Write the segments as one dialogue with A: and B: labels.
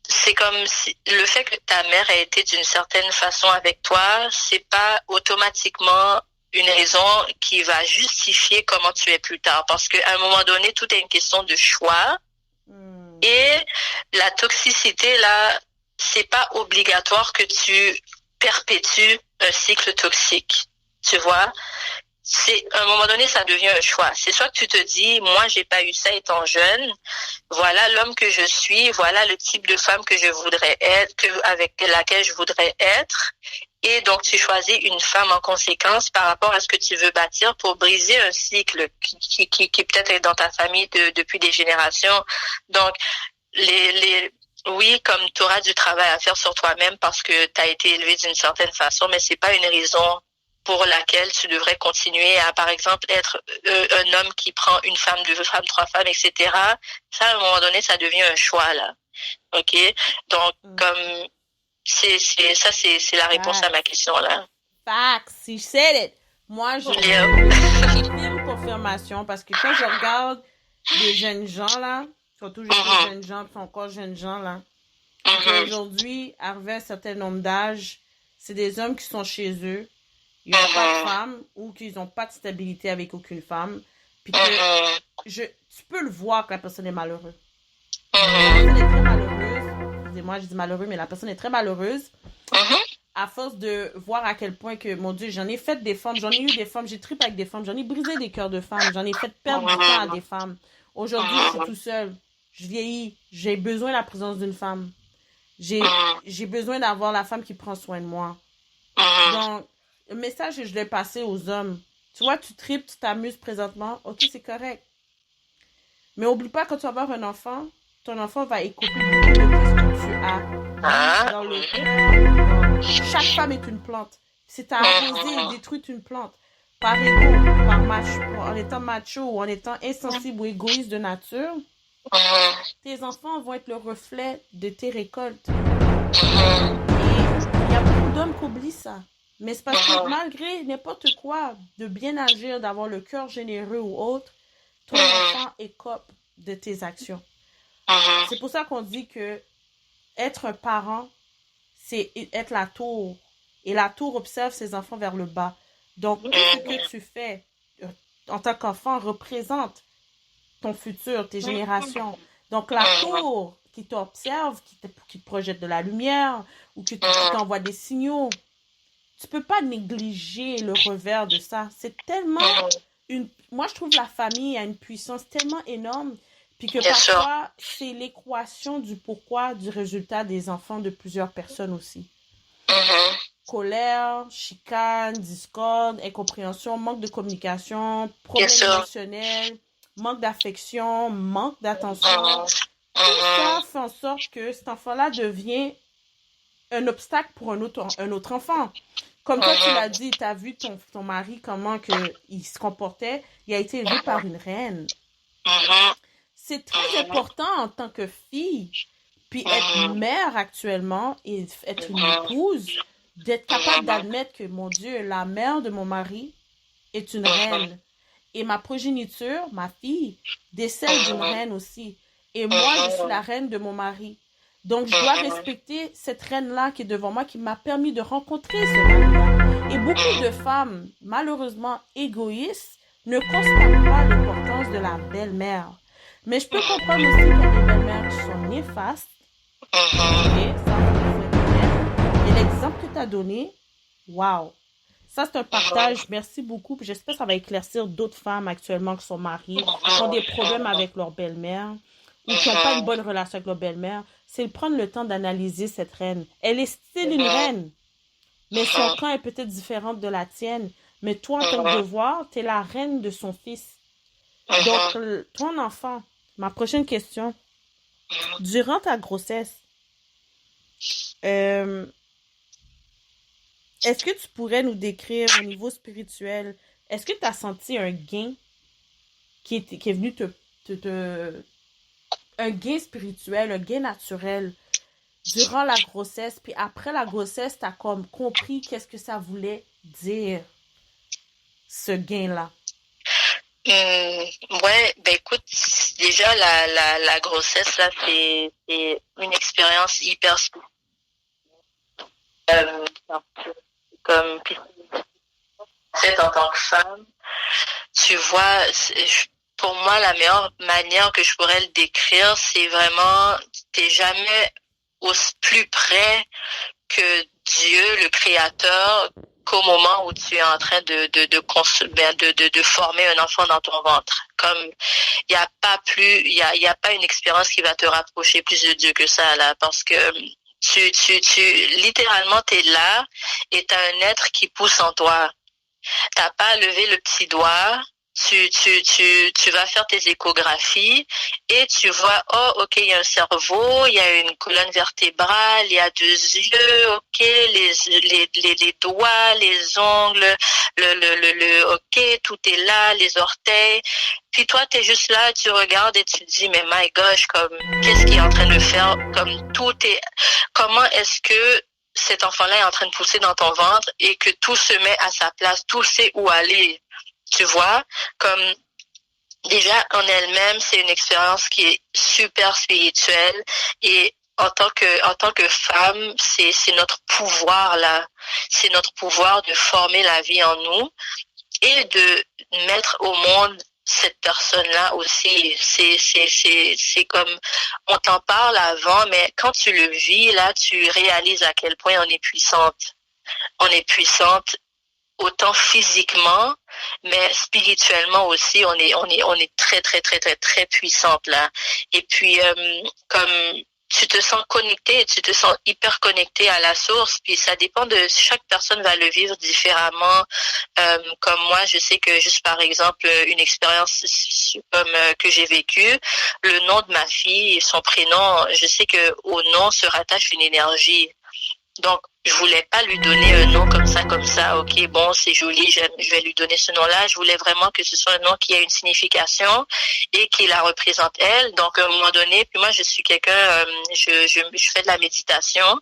A: c'est comme si le fait que ta mère ait été d'une certaine façon avec toi, c'est pas automatiquement une raison qui va justifier comment tu es plus tard. Parce qu'à un moment donné, tout est une question de choix. Et la toxicité, là, c'est pas obligatoire que tu perpétues un cycle toxique. Tu vois? C'est, à un moment donné, ça devient un choix. C'est soit que tu te dis, moi, j'ai pas eu ça étant jeune. Voilà l'homme que je suis. Voilà le type de femme que je voudrais être, avec laquelle je voudrais être. Et donc, tu choisis une femme en conséquence par rapport à ce que tu veux bâtir pour briser un cycle qui peut-être est dans ta famille depuis des générations. Donc, oui, comme tu auras du travail à faire sur toi-même parce que tu as été élevé d'une certaine façon, mais c'est pas une raison pour laquelle tu devrais continuer à, par exemple, être un homme qui prend une femme, deux femmes, trois femmes, etc. Ça, à un moment donné, ça devient un choix, là. OK? Donc, comme, c'est la réponse à ma question, là.
B: Facts, you said it. Moi, je confirme confirmation parce que quand je regarde des jeunes gens, là, surtout des jeunes gens, puis encore jeunes gens, là, aujourd'hui, arrivé à un certain nombre d'âge, c'est des hommes qui sont chez eux, ils n'ont pas de femme ou qu'ils n'ont pas de stabilité avec aucune femme. Puis que tu peux le voir que la personne est malheureuse. La personne est très malheureuse. Excusez-moi, je dis malheureux, mais la personne est très malheureuse. À force de voir à quel point que, mon Dieu, j'en ai fait des femmes, j'en ai eu des femmes, j'ai trippé avec des femmes, j'en ai brisé des cœurs de femmes, j'en ai fait perdre du temps à des femmes. Aujourd'hui, je suis tout seul. Je vieillis. J'ai besoin de la présence d'une femme. J'ai besoin d'avoir la femme qui prend soin de moi. Donc, le message que je l'ai passé aux hommes. Tu vois, tu tripes, tu t'amuses présentement. Ok, c'est correct. Mais oublie pas, quand tu vas avoir un enfant, ton enfant va écouter beaucoup de ce que tu as dans le cœur. Chaque femme est une plante. Si tu as arrosé et détruit une plante, par égo, en étant macho ou en étant insensible ou égoïste de nature, tes enfants vont être le reflet de tes récoltes. Et il y a beaucoup d'hommes qui oublient ça. Mais c'est parce que malgré n'importe quoi, de bien agir, d'avoir le cœur généreux ou autre, ton enfant écope de tes actions. C'est pour ça qu'on dit que être un parent, c'est être la tour. Et la tour observe ses enfants vers le bas. Donc, tout ce que tu fais en tant qu'enfant représente ton futur, tes générations. Donc, la tour qui t'observe, qui te projette de la lumière ou qui t'envoie des signaux, tu peux pas négliger le revers de ça. C'est tellement moi, je trouve la famille a une puissance tellement énorme. Puis que parfois, c'est l'équation du pourquoi du résultat des enfants de plusieurs personnes aussi. Colère, chicane, discorde, incompréhension, manque de communication, problèmes émotionnels, manque d'affection, manque d'attention. Tout ça fait en sorte que cet enfant-là devient un obstacle pour un autre enfant. Comme toi, tu l'as dit, tu as vu ton mari, comment il se comportait. Il a été élevé par une reine. C'est très important en tant que fille, puis être mère actuellement et être une épouse, d'être capable d'admettre que, mon Dieu, la mère de mon mari est une reine. Et ma progéniture, ma fille, décèle d'une reine aussi. Et moi, je suis la reine de mon mari. Donc, je dois respecter cette reine-là qui est devant moi, qui m'a permis de rencontrer ce mari-là. Et beaucoup de femmes, malheureusement égoïstes, ne constatent pas l'importance de la belle-mère. Mais je peux comprendre aussi qu'il y a des belles-mères qui sont néfastes. Et ça, et l'exemple que tu as donné, waouh! Ça, c'est un partage. Merci beaucoup. Puis j'espère que ça va éclaircir d'autres femmes actuellement qui sont mariées, qui ont des problèmes avec leur belle-mère ou qui n'ont pas une bonne relation avec leur belle-mère. C'est de prendre le temps d'analyser cette reine. Elle est style une reine, mais son camp est peut-être différente de la tienne. Mais toi, en tant que devoir, tu es la reine de son fils. Donc, ton enfant, ma prochaine question. Durant ta grossesse, est-ce que tu pourrais nous décrire au niveau spirituel, est-ce que tu as senti un gain qui est venu un gain spirituel, un gain naturel durant la grossesse, puis après la grossesse, tu as comme compris qu'est-ce que ça voulait dire, ce gain-là?
A: Ouais, ben écoute, déjà la grossesse là, c'est une expérience hyper spéciale. Parce que comme puis, en fait, en tant que femme, tu vois, pour moi, la meilleure manière que je pourrais le décrire, c'est vraiment, t'es jamais au plus près que Dieu, le Créateur, qu'au moment où tu es en train de former un enfant dans ton ventre. Comme il y a pas plus, il y a pas une expérience qui va te rapprocher plus de Dieu que ça là, parce que littéralement t'es là et t'as un être qui pousse en toi. T'as pas à lever le petit doigt. Tu vas faire tes échographies et tu vois, oh, ok, il y a un cerveau, il y a une colonne vertébrale, il y a 2 yeux, ok, les doigts, les ongles, ok, tout est là, les orteils. Puis toi, t'es juste là, tu regardes et tu te dis, mais my gosh, comme, qu'est-ce qu'il est en train de faire? Comme tout est, comment est-ce que cet enfant-là est en train de pousser dans ton ventre et que tout se met à sa place, tout sait où aller, tu vois, comme déjà en elle-même, c'est une expérience qui est super spirituelle et en tant que femme, c'est notre pouvoir là, c'est notre pouvoir de former la vie en nous et de mettre au monde cette personne-là aussi. C'est comme, on t'en parle avant, mais quand tu le vis, là, tu réalises à quel point on est puissante. On est puissante autant physiquement, mais spirituellement aussi, on est très, très, très, très, très puissante, là. Et puis, comme, tu te sens connecté, tu te sens hyper connecté à la source, puis ça dépend de chaque personne va le vivre différemment. Comme moi, je sais que juste par exemple une expérience comme que j'ai vécue, le nom de ma fille, son prénom, je sais que au nom se rattache une énergie. Donc, je voulais pas lui donner un nom comme ça. Ok, bon, c'est joli, je vais lui donner ce nom-là. Je voulais vraiment que ce soit un nom qui ait une signification et qui la représente elle. Donc, à un moment donné, puis moi, je suis quelqu'un, je fais de la méditation.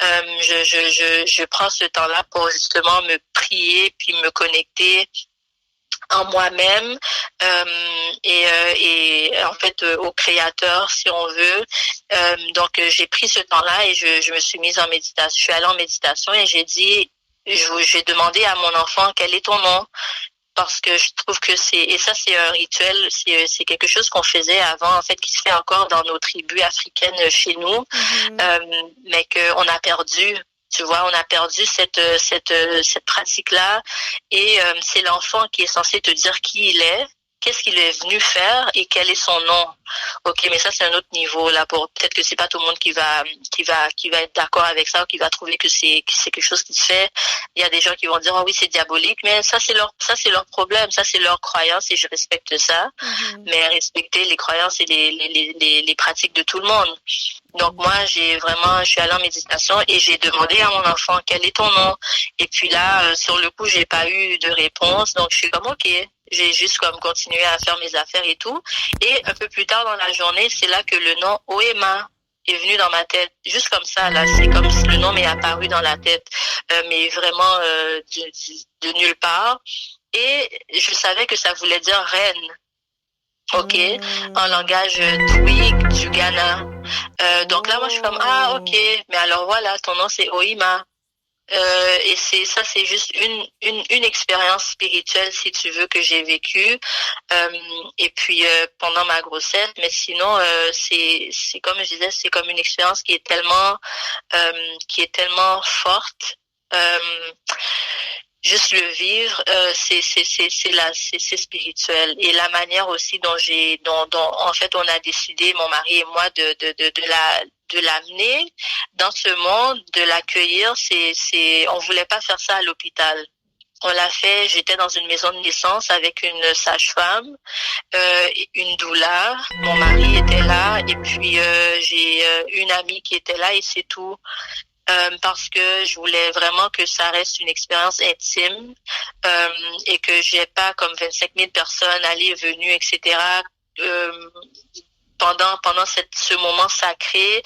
A: Je prends ce temps-là pour justement me prier puis me connecter en moi-même et en fait au créateur si on veut. Donc j'ai pris ce temps-là et je me suis mise en méditation. Je suis allée en méditation et j'ai demandé à mon enfant quel est ton nom parce que je trouve que c'est un rituel, c'est quelque chose qu'on faisait avant en fait qui se fait encore dans nos tribus africaines chez nous, mais qu'on a perdu. Tu vois, on a perdu cette pratique-là et c'est l'enfant qui est censé te dire qui il est, qu'est-ce qu'il est venu faire et quel est son nom. Ok, mais ça c'est un autre niveau là. Pour peut-être que c'est pas tout le monde qui va être d'accord avec ça ou qui va trouver que c'est quelque chose qui se fait. Il y a des gens qui vont dire oh oui c'est diabolique, mais ça c'est leur problème, ça c'est leur croyance et je respecte ça. Mais respecter les croyances et les pratiques de tout le monde. Donc moi, je suis allée en méditation et j'ai demandé à mon enfant quel est ton nom. Et puis là, sur le coup, j'ai pas eu de réponse. Donc je suis comme ok, j'ai juste comme continué à faire mes affaires et tout. Et un peu plus tard dans la journée, c'est là que le nom Oema est venu dans ma tête. Juste comme ça, là, c'est comme si le nom m'est apparu dans la tête, mais vraiment de nulle part. Et je savais que ça voulait dire reine. Ok, en langage Twig du Ghana. Donc là, moi, je suis comme, ah, ok, mais alors voilà, ton nom, c'est Oima. Et c'est juste une expérience spirituelle, si tu veux, que j'ai vécue. Et puis, pendant ma grossesse, mais sinon, c'est comme je disais, c'est comme une expérience qui est tellement forte. Juste le vivre, c'est spirituel et la manière aussi dont en fait on a décidé mon mari et moi de l'amener dans ce monde, de l'accueillir, on voulait pas faire ça à l'hôpital. On l'a fait, j'étais dans une maison de naissance avec une sage-femme, une doula, mon mari était là et puis j'ai une amie qui était là et c'est tout. Parce que je voulais vraiment que ça reste une expérience intime et que j'ai pas comme 25 000 personnes allées et venues, etc. Pendant ce moment sacré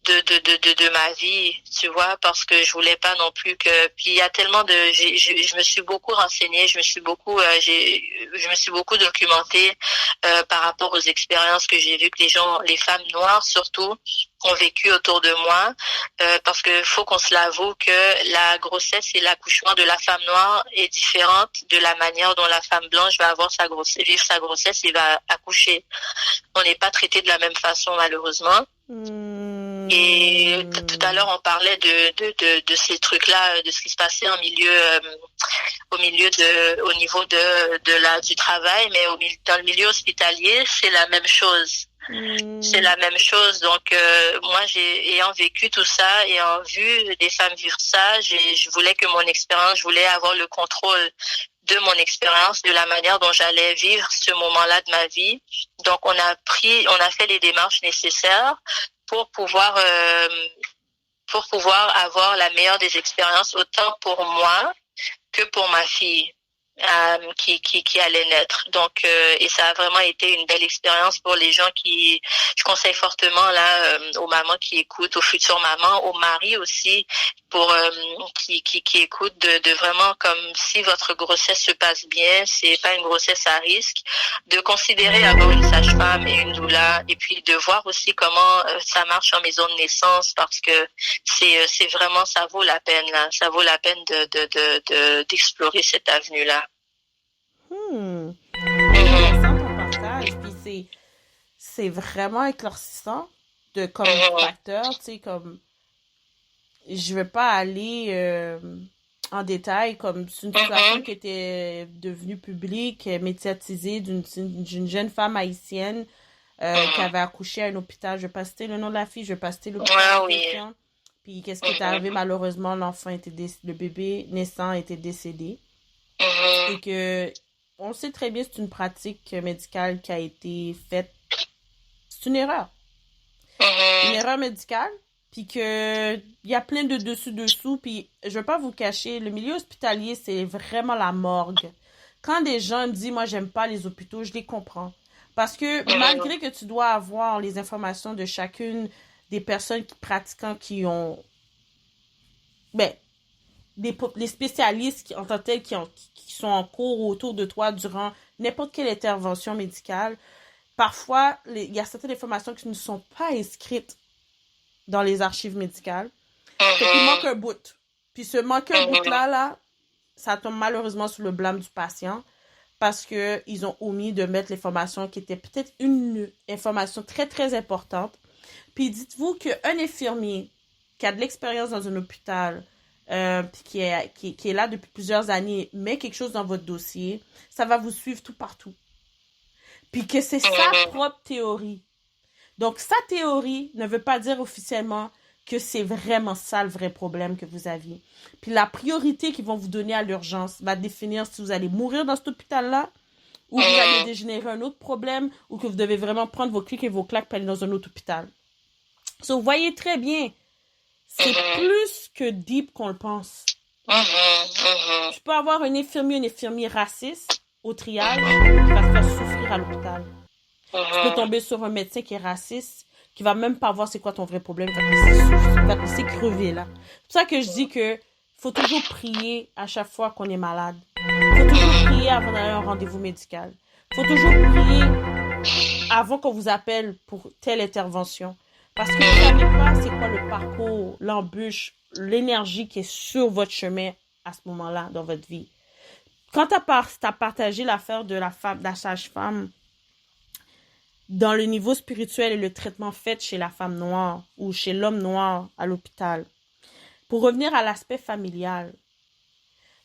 A: de ma vie, tu vois, parce que je voulais pas non plus que, puis il y a tellement de, je me suis beaucoup renseignée, je me suis beaucoup documentée par rapport aux expériences que j'ai vues que les femmes noires surtout ont vécu autour de moi, parce que faut qu'on se l'avoue que la grossesse et l'accouchement de la femme noire est différente de la manière dont la femme blanche va avoir vivre sa grossesse et va accoucher. On n'est pas traité de la même façon malheureusement. Et tout à l'heure, on parlait de ces trucs-là, de ce qui se passait au niveau du travail, mais dans le milieu hospitalier, c'est la même chose. C'est la même chose. Donc, moi, ayant vécu tout ça, ayant vu des femmes vivre ça, je voulais que je voulais avoir le contrôle de mon expérience, de la manière dont j'allais vivre ce moment-là de ma vie. Donc, on a fait les démarches nécessaires pour pouvoir avoir la meilleure des expériences, autant pour moi que pour ma fille qui allait naître. Donc, et ça a vraiment été une belle expérience pour les gens je conseille fortement là aux mamans qui écoutent, aux futures mamans, aux maris aussi, pour qui écoutent de vraiment comme si votre grossesse se passe bien, c'est pas une grossesse à risque, de considérer avoir une sage-femme et une doula, et puis de voir aussi comment ça marche en maison de naissance, parce que c'est vraiment, ça vaut la peine là, ça vaut la peine d'explorer cette avenue là.
B: Intéressant ton partage, puis c'est vraiment éclaircissant comme facteur, tu sais, comme je vais pas aller en détail, comme c'est une situation qui était devenue publique, médiatisée d'une jeune femme haïtienne qui avait accouché à un hôpital. Je vais pas citer le nom de la fille, je vais pas citer l'hôpital en question. Puis qu'est-ce qui est arrivé? Malheureusement, le bébé naissant était décédé. Et que on sait très bien que c'est une pratique médicale qui a été faite. C'est une erreur. Une erreur médicale. Puis que il y a plein de dessous. Puis je vais pas vous cacher, le milieu hospitalier, c'est vraiment la morgue. Quand des gens me disent, moi, j'aime pas les hôpitaux, je les comprends. Parce que malgré que tu dois avoir les informations de chacune des personnes pratiquant qui ont... les spécialistes en tant que tels qui sont en cours autour de toi durant n'importe quelle intervention médicale, parfois, il y a certaines informations qui ne sont pas inscrites dans les archives médicales. Fait qu'il manque un bout. Puis ce manque un bout-là, ça tombe malheureusement sous le blâme du patient parce qu'ils ont omis de mettre l'information qui était peut-être une information très, très importante. Puis dites-vous qu'un infirmier qui a de l'expérience dans un hôpital, qui est là depuis plusieurs années, met quelque chose dans votre dossier, ça va vous suivre tout partout. Puis que c'est sa propre théorie. Donc, sa théorie ne veut pas dire officiellement que c'est vraiment ça le vrai problème que vous aviez. Puis la priorité qu'ils vont vous donner à l'urgence va définir si vous allez mourir dans cet hôpital-là, ou vous allez dégénérer un autre problème, ou que vous devez vraiment prendre vos clics et vos claques pour aller dans un autre hôpital. So, vous voyez très bien, c'est plus que deep qu'on le pense. Je peux avoir un infirmier raciste au triage qui va te faire souffrir à l'hôpital. Tu peux tomber sur un médecin qui est raciste, qui va même pas voir c'est quoi ton vrai problème, il va te laisser crever là. C'est pour ça que je dis que faut toujours prier à chaque fois qu'on est malade. Faut toujours prier avant d'aller à un rendez-vous médical. Faut toujours prier avant qu'on vous appelle pour telle intervention. Parce que vous ne savez pas c'est quoi le parcours, l'embûche, l'énergie qui est sur votre chemin à ce moment-là dans votre vie. Quand tu as partagé l'affaire de la sage-femme, dans le niveau spirituel et le traitement fait chez la femme noire ou chez l'homme noir à l'hôpital. Pour revenir à l'aspect familial,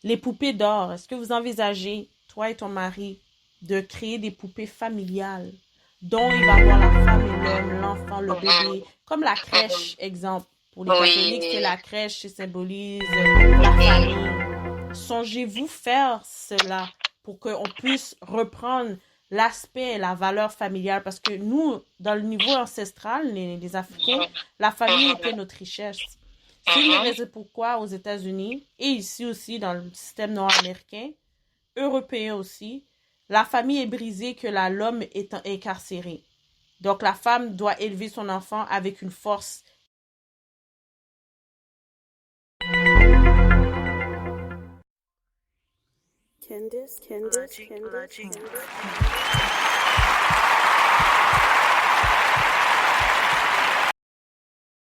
B: les poupées d'or, est-ce que vous envisagez, toi et ton mari, de créer des poupées familiales dont il va avoir la femme et l'homme, l'enfant, le bébé, comme la crèche, exemple. Pour les catholiques, c'est la crèche qui symbolise la famille. Songez-vous faire cela pour qu'on puisse reprendre l'aspect et la valeur familiale, parce que nous, dans le niveau ancestral, les Africains, la famille était notre richesse. C'est une raison pourquoi aux États-Unis, et ici aussi dans le système nord-américain, européen aussi, la famille est brisée que l'homme est incarcéré. Donc la femme doit élever son enfant avec une force
C: Candice.